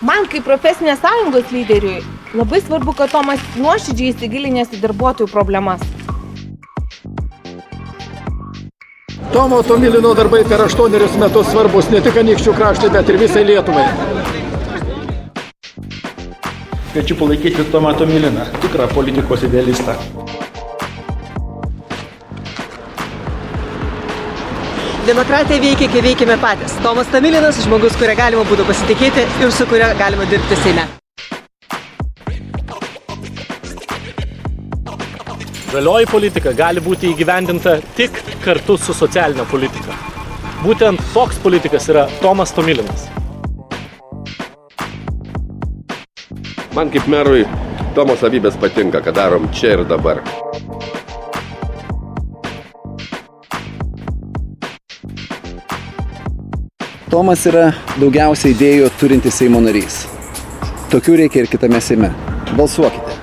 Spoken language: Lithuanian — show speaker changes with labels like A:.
A: Man kaip profesinės sąjungos lyderiui labai svarbu, kad Tomas nuoširdžiai įsigilinęs į darbuotojų problemas.
B: Tomo Tomilino darbai per 8 metus svarbus ne tik Anykščių kraštui, bet ir visai Lietuvai.
C: Kviečiu palaikyti Tomą Tomiliną, tikrą politikos idealistą.
D: Demokratija veikia, kai veikiame patys. Tomas Tomilinas – žmogus, kurią galima būtų pasitikėti ir su kuria galima dirbti Seime.
E: Žalioji politika gali būti įgyvendinta tik kartu su socialinė politika. Būtent toks politikas yra Tomas Tomilinas.
F: Man kaip merui Tomo savybės patinka, ką darom čia ir dabar.
G: Tomas yra daugiausiai idėjų turintis Seimo narys. Tokių reikia ir kitame Seime. Balsuokite.